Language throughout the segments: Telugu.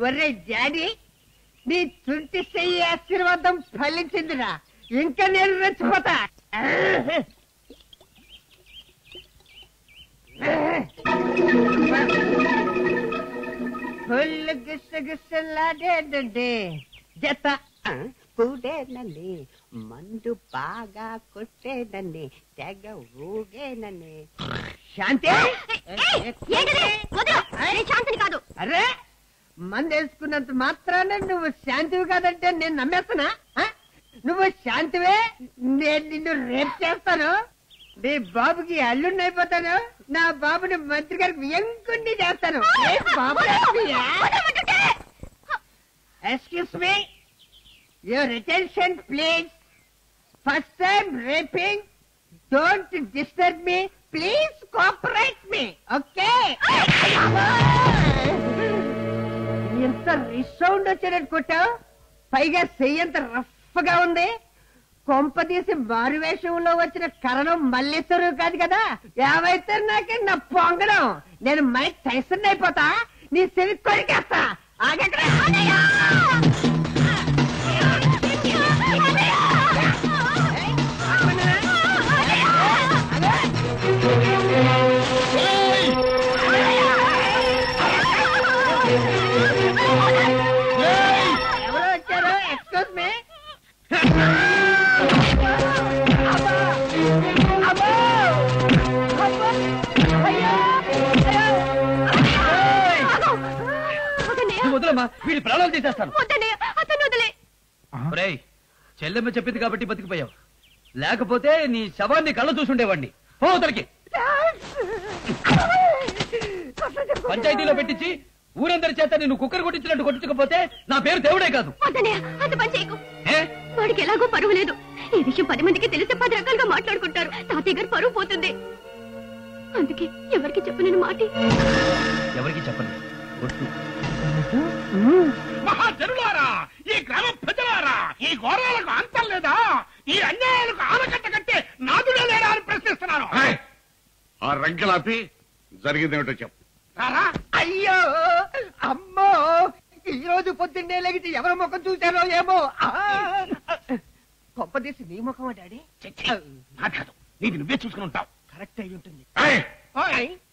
ఒరే డాడీ, నీ తుంటి చెయ్యి ఆశీర్వాదం ఫలించిందిరా. ఇంకా నేను రెచ్చిపోతా. ఒళ్ళు గిసగిసలాడేదండి, జత కూడేనండి, మందు బాగా కొట్టేదండి, తెగ ఊగేనండి. శాంతి, శాంతిని కాదు. అరే మందు వేసుకున్నంత మాత్రాన నువ్వు శాంతివి కాదంటే నేను నమ్మేస్తున్నా? నువ్వు శాంతివే, నేను నిన్ను రేప్ చేస్తాను. నీ బాబుకి అల్లుండైపోతాను. నా బాబుని మంత్రి గారికి వ్యంకుణ్ణి చేస్తాను. Excuse me, your attention please. First time raping, don't disturb me, please cooperate me, okay? ఎంత రిసౌండ్ వచ్చేటట్టు కొట్టావు, పైగా చెయ్యంత రఫ్ గా ఉంది. కొంపదీసి మారువేషంలో వచ్చిన కరణం మల్లేశ్వరు కాదు కదా. ఏమైతే నాకే నా పొంగడం. నేను మైక్ టైసన్ అయిపోతా, నీ చెవి కొరికేస్తా. ఆగక్కడ ఎవరు వచ్చారు? Excuse me. వదలమ్మా, వీడి ప్రాణాలు తీసేస్తాను. చెల్లెమ్మ చెప్పింది కాబట్టి బతికిపోయావు, లేకపోతే నీ శవాన్ని కళ్ళ చూసుండేవాడిని. పోతలకి పంచాయతీలో పెట్టించి ఊరందరి చేత నిన్ను కుక్కర్ కొట్టించినట్టు కొట్టించకపోతే నా పేరు దేవుడే కాదు. వాడికి ఎలాగో పరువు లేదు. ఈ విషయం 10 మందికి తెలిసి 10 రకాలుగా మాట్లాడుకుంటారు. తాతయ్య గారు పరువు పోతుంది. అందుకే ఎవరికి చెప్పనని మాట. ఎవరికి చెప్పను. మహాజనులారా, ఈ గ్రామ ప్రజలారా, ఈ ఘోరాలకు అంతం లేదా? ఈ అన్యాయాలకు ఆనకట్ట కట్టే నాదుడే లేడా అని ప్రశ్నిస్తున్నాను. ఆ రంకెలాపి జరిగిందేమిటో చెప్పు. అయ్యో అమ్మో, ఈ రోజు పొద్దున్నే లెగిసి ఎవరి ముఖం చూశారో ఏమో. కొంపదీసి నీ ముఖమా డాడీ? కాదు, నీది నువ్వే చూసుకుని ఉంటావు. కరెక్ట్ అయి ఉంటుంది.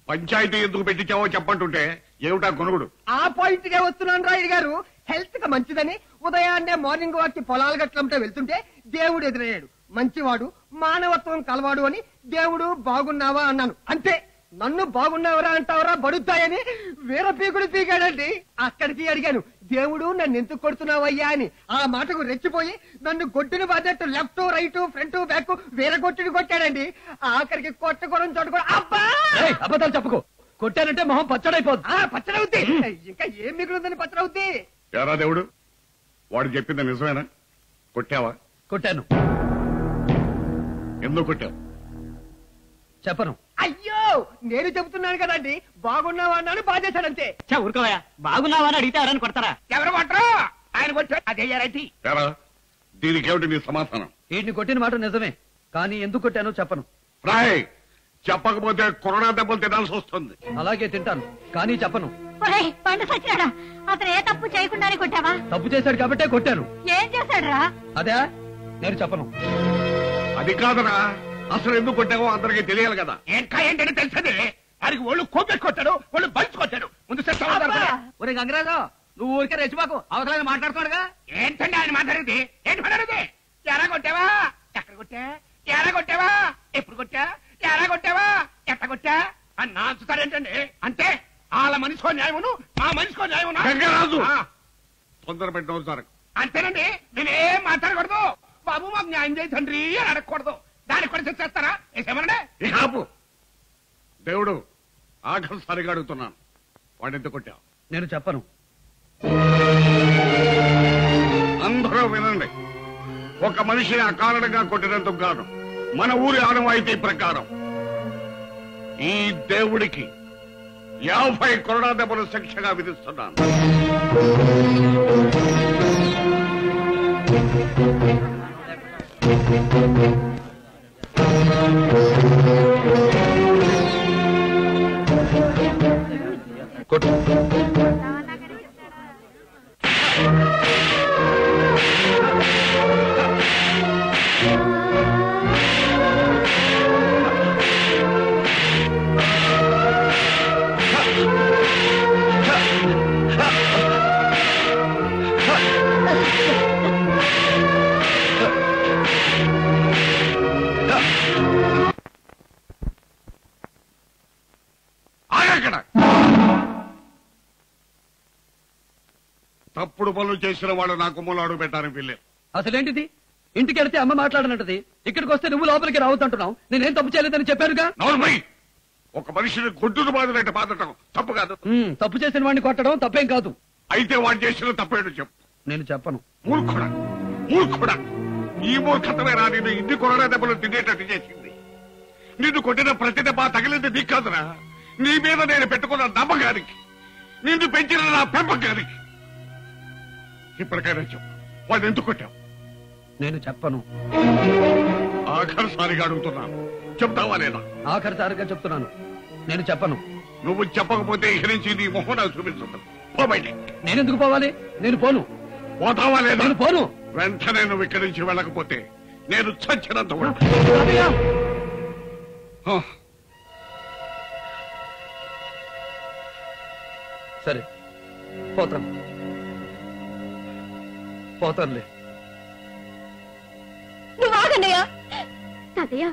పంచాయతీ ఎందుకు పెట్టించావో చెప్పంటుంటే ఏమిటా కొనుగుడు? ఆ పాయింట్ గా వస్తున్నాను రాయుడు గారు. హెల్త్ కి మంచిదని ఉదయాన్నే మార్నింగ్ వాక్ కి పొలాలు గట్లంటే వెళ్తుంటే దేవుడు ఎదురయ్యాడు. మంచివాడు, మానవత్వం కలవాడు అని దేవుడు బాగున్నావా అన్నాను. అంతే. నన్ను బాగున్నావరా అంటావరా బడుద్దాయని వీర పీకుడు పీకాడండి. అక్కడికి అడిగాను, దేవుడు నన్ను ఎందుకు కొడుతున్నావయ్యా అని. ఆ మాటకు రెచ్చిపోయి నన్ను గొడ్డును బాధట్టు లెఫ్ట్ రైట్ ఫ్రంట్ బ్యాక్ వీర కొట్టుని కొట్టాడండి. ఆఖరికి కొట్టకూడని చోటుకూడ. అబ్బా, అబద్ధాలు చెప్పుకో. కొట్టానంటే మొహం పచ్చడైపోద్ది. పచ్చడవుద్ది. ఇంకా ఏం మిగులుందని పచ్చడవుద్ది. ఎరా దేవుడు, వాడు చెప్పింది నిజమేనా? కొట్టావా? కొట్టాను. ఎందుకు కొట్టావు? చెప్పను. అయ్యో, నేను చెబుతున్నాను కదండి, బాగున్నావా అన్నాను, బాధేశాడంతే. ఊరుకోవా, బాగున్నావా అని అడిగితే ఎవరని కొడతారా? ఎవరు కొట్టరు? ఆయన కొట్టారు. అదేయారైతే దీనికేమిటి నీ సమాధానం? వీటిని కొట్టిన మాట నిజమే, కానీ ఎందుకు కొట్టానో చెప్పను. రాయ్, చెప్పకపోతే కరోనా దెబ్బలు తినాల్సి వస్తుంది. అలాగే తింటాను, కానీ చెప్పను. అతను ఏ తప్పు చేయకుండానే కొట్టావా? తప్పు చేశాడు కాబట్టే కొట్టాను. ఏం చేశాడురా? అదే నేను చెప్పను. అది కాదరా, అసలు ఎందుకు కొట్టావో అందరికీ తెలియాలి కదా. ఇంకా ఏంటంటే తెలిసేది. వారికి ఒళ్ళు కోపెట్టి కొట్టాడు, ఒళ్ళు బలిసి కొట్టాడు. ముందు ఒరే గంగరాజు, నువ్వు ఊరికే రెచ్చిపోకు. అవసరాన్ని మాట్లాడుతున్నాడుగా. ఏంటండి ఆయన మాట్లాడేది? ఏంటి మాట్లాడేది? ఎలా కొట్టావా? ఎక్కడ కొట్టా? ఎలా కొట్టావా? ఎప్పుడు కొట్టా? ఎలా కొట్టావా? ఎట్ట కొట్టా అని నాచుతారేంటండి? అంటే వాళ్ళ మనిషికో న్యాయమును, మా మనిషికో న్యాయమును. గంగరాజు, తొందర పెట్టిన సార్. అంతేనండి, నేనేం మాట్లాడకూడదు. బాబు మాకు న్యాయం చేయి తండ్రి అని అడగకూడదు. దానికి కూడా చేస్తారా? ఏమన్నా దేవుడు, ఆఖరిసారిగా అడుగుతున్నాను, వాడు ఎందుకు కొట్టావు? నేను చెప్పను. అందరూ వినండి. ఒక మనిషిని అకారణంగా కొట్టినందుకు కాదు, మన ఊరి ఆనవాయితీ ప్రకారం ఈ దేవుడికి 50 కరోనా దెబ్బలు శిక్షగా విధిస్తున్నాను. తప్పుడు పనులు చేసిన వాళ్ళు నా గుమ్మలో అడుగు పెట్టారని వీల్లేదు. అసలేంటిది? ఇంటికి వెళ్తే అమ్మ మాట్లాడనంటది, ఇక్కడికి వస్తే నువ్వు లోపలికి రావద్దంటున్నావు. నేనేం తప్పు చేయలేదని చెప్పానుగా. నోర్మై, ఒక మనిషిని గొడ్డును బాధలంటే బాధటం తప్పు కాదు. తప్పు చేసిన వాడిని కొట్టడం తప్పేం కాదు. అయితే వాడు చేసిన తప్పేంటో చెప్పు. నేను చెప్పను. మూర్ఖుడా, ఈ మూర్ఖతమే రా నిన్ను ఇన్ని కొరడా దెబ్బలు తినేటట్టు చేసింది. నిన్ను కొట్టిన ప్రతి దెబ్బ తగిలింది నీకు కాదురా, నీ మీద నేను పెట్టుకున్న నమ్మకానికి, నిన్ను పెంచిన నా పెంపకానికి. ఇప్పటికైనా చెప్పు, వాడు ఎందుకు కొట్టావు? నేను చెప్పను. ఆఖరిసారిగా అడుగుతున్నాను, చెప్తావా లేదా? ఆఖరిసారిగా చెప్తున్నాను, నేను చెప్పను. నువ్వు చెప్పకపోతే ఇక నుంచి నీ మొహం నాకు చూపిస్తుంది. పోబడి. నేనెందుకు పోవాలి? నేను పోను. పోతావా లేదా? నేను పోను. వెంటనే నువ్వు ఇక్కడి నుంచి వెళ్ళకపోతే నేను చచ్చినంత కూడా. సరే, పోతానులే. నువ్వు ఆగన్నయ్యా. తాతయ్య,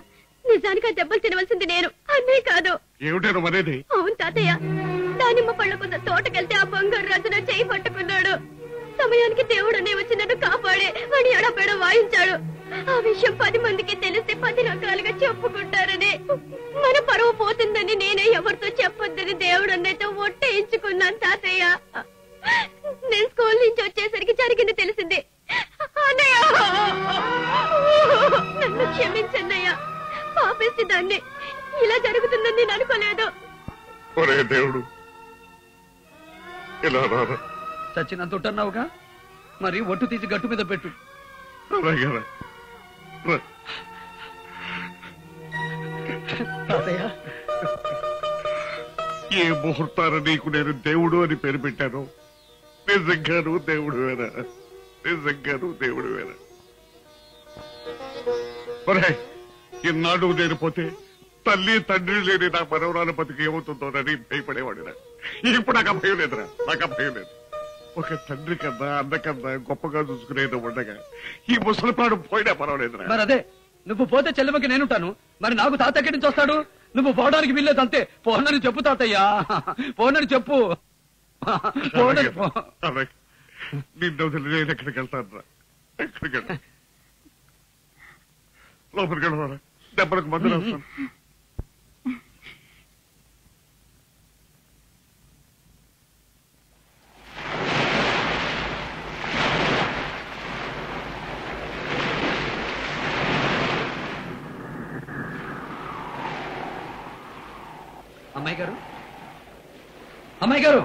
నిజానికి ఆ దెబ్బలు తినవలసింది నేను, అన్నయ్య కాదు. ఏమిటో మరేది? అవును తాతయ్య, దానిమ్మ పళ్ళ కొంత తోటకెళ్తే ఆ బంగారు రాజున చేయి పట్టుకున్నాడు. సమయానికి దేవుడు అన్నయ్య వచ్చి నన్ను కాపాడి వాడి ఎడబెడ వాయించాడు. ఆ విషయం 10 మందికి తెలిస్తే 10 రకాలుగా చెప్పుకుంటారని, మన పరువు పోతుందని నేనే ఎవరితో చెప్పొద్దని దేవుడు అన్నయ్యతో ఒట్టేయించుకున్నాను తాతయ్య. నేను స్కూల్ నుంచి వచ్చేసరికి జరిగింది తెలిసింది. అన్నయ్య, నన్ను క్షమించన్నయ్య, పాపేసి దాన్ని. ఇలా జరుగుతుందని నేను అనుకోలేదు. ఒరే దేవుడు, ఇలా రారా. చచ్చినంత ఉంటున్నావుగా, మరి ఒట్టు తీసి గట్టు మీద పెట్టు. ఏ ముహూర్తాన నీకు నేను దేవుడు అని పేరు పెట్టాను. నిజంగాను దేవుడు వేరా, నిజంగాను దేవుడు వేరా. ఒరే, ఇన్నాడు నేను పోతే తల్లి తండ్రి లేని నా మనవరాల బతికి ఏమవుతుందోనని భయపడేవాడిరా. ఇప్పుడు నాకు భయం లేదురా, నాకు భయం లేదు. ఒక తండ్రి కన్నా అన్న కన్నా గొప్పగా చూసుకునేది ఉండగా ఈ ముసలిపాడు పోయినా పర్వాలేదురా. మరి అదే, నువ్వు పోతే చెల్లెమ్మకి నేనుంటాను. మరి నాకు తాత ఎక్కడి నుంచి వస్తాడు? నువ్వు పోవడానికి వీల్లేదు అంతే. పోనని చెప్పు తాతయ్యా, పోనని చెప్పు. నిన్ను వదిలి నేను ఎక్కడికి వెళ్తాను రా, ఎక్కడికి వెళ్తా. లోపలికి వెళ్ళవారా, దెబ్బలకు మందులు వస్తాను. అమ్మాయి గారు, అమ్మాయి గారు,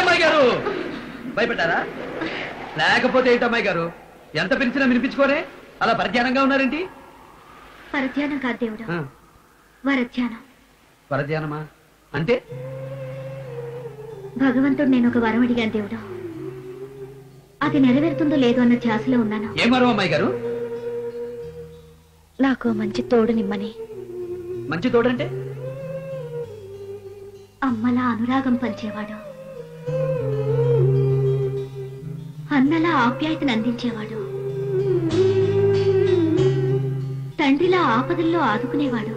అమ్మాయి గారు, భయపడ్డారా? లేకపోతే ఏంటి అమ్మాయి గారు, ఎంత పిలిచినా వినిపించుకోరే, అలా పరిధ్యానంగా ఉన్నారేంటి? పరధ్యానం కాదు దేవుడు, వరధ్యానం. పరధ్యానమా అంటే? భగవంతుడు నేను ఒక వరం అడిగాను దేవుడు, అది నెరవేరుతుందో లేదో అన్న ధ్యాసలో ఉన్నాను. ఏం వరం అమ్మాయి గారు? నాకు మంచి తోడు నిమ్మని. మంచి తోడంటే? అమ్మలా అనురాగం పంచేవాడు, అన్నలా ఆప్యాయతను అందించేవాడు, తండ్రిలా ఆపదల్లో ఆదుకునేవాడు,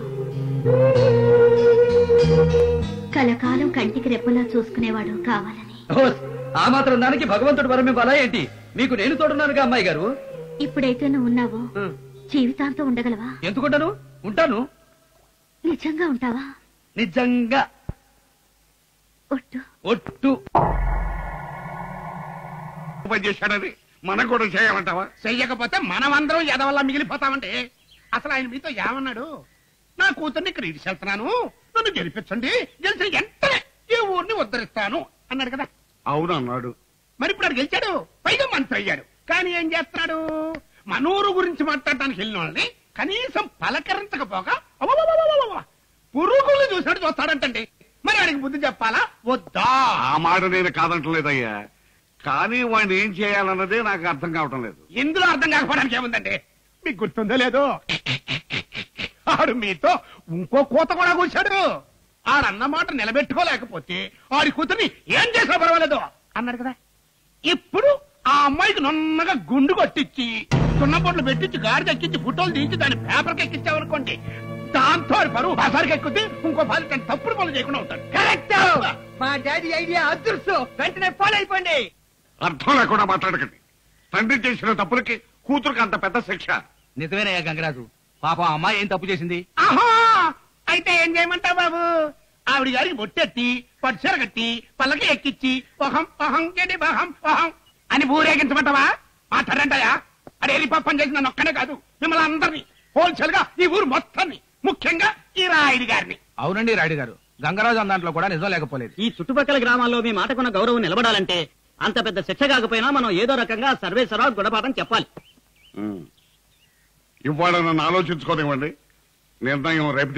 కలకాలం కంటికి రెప్పలా చూసుకునేవాడు కావాలని. ఆ మాత్రం దానికి భగవంతుడు వరం ఇవ్వాలా ఏంటి? మీకు నేను తోడున్నానుగా అమ్మాయి గారు. ఇప్పుడైతే నువ్వు ఉన్నావో జీవితాంతం ఉండగలవా? ఎందుకుంటాను? ఉంటాను. నిజంగా ఉంటావా? నిజంగా. ఒట్టు. ఒట్టు. పని చేశాడని మనం కూడా చేయాలంటావా? చెయ్యకపోతే మనమందరం ఎదవల్ల మిగిలిపోతామంటే. అసలు ఆయన మీతో ఏమన్నాడు? నా కూతుర్ని ఇక్కడ ఇడిచెళ్తున్నాను, నన్ను గెలిపించండి, గెలిచిన వెంటనే ఈ ఊరిని ఉద్ధరిస్తాను అన్నాడు కదా. అవును అన్నాడు. మరి ఇప్పుడు గెలిచాడు, పైగా మంత్రి అయ్యాడు. కానీ ఏం చేస్తున్నాడు? మనూరు గురించి మాట్లాడటానికి వెళ్ళిన వాళ్ళని కనీసం పలకరించకపోగా పురుగులు చూసినట్టు చూస్తాడంటండి. మరి వాడికి బుద్ధి చెప్పాలా వద్దా? ఆ మాట నేను కాదంటలేదయ్యా, కానీ వాడిని ఏం చేయాలన్నదే నాకు అర్థం కావటం లేదు. ఇందులో అర్థం కాకపోవడానికి ఏముందండి? మీకు గుర్తుందో లేదో, ఆడు మీతో ఇంకో కూత కూడా కూర్చాడు. ఆడన్న మాట నిలబెట్టుకోలేకపోతే ఆడి కూతుర్ని ఏం చేసినా పర్వాలేదు అన్నాడు కదా. ఇప్పుడు ఆ అమ్మాయికి నున్నగా గుండు కొట్టించి సున్నబొట్లు పెట్టించి గాడి ఎక్కించి ఫోటోలు తీసి దాని పేపర్కి ఎక్కించామనుకోండి, దాంతో పరువు బజార్కి ఎక్కుద్ది, ఇంకో పాలి తప్పుడు పనులు చేయకుండా ఉంటాడు. కరెక్ట్. మా డాడీ ఐడియా అదృష్టం. వెంటనే ఫాలో అయిపోండి. అర్థం లేకుండా మాట్లాడకండి. తండ్రి చేసిన తప్పులకి కూతురుకి అంత పెద్ద శిక్ష. నిజమేనయ్యా గంగరాజు, పాపం అమ్మాయి ఏం తప్పు చేసింది? ఆహా, అయితే ఏం చేయమంటావు బాబు? ఆవిడ గారికి బొట్టెత్తి పట్టుచీర కట్టి పల్లకి ఎక్కిచ్చి ఒహం ఒహం గడి బహం ఒహం అని ఊరేగించమంటావా? మాట్లాడంటాయా? అడేరి పప్పని చేసిన నొక్కనే కాదు, మిమ్మల్ని అందరినీ హోల్సేల్ గా ఈ ఊరు మొత్తాన్ని, ముఖ్యంగా ఈ రాయుడి గారిని. అవునండి రాయుడు గారు, గంగరాజు అన్న దాంట్లో కూడా నిజం లేకపోలేదు. ఈ చుట్టుపక్కల గ్రామాల్లో మీ మాటకున్న గౌరవం నిలబడాలంటే అంత పెద్ద శిక్ష కాకపోయినా మనం ఏదో రకంగా సర్వేశ్వరరావు గుణపాఠం చెప్పాలి. ఇవాళ నన్ను ఆలోచించుకోనివ్వండి. నిర్ణయం రేపు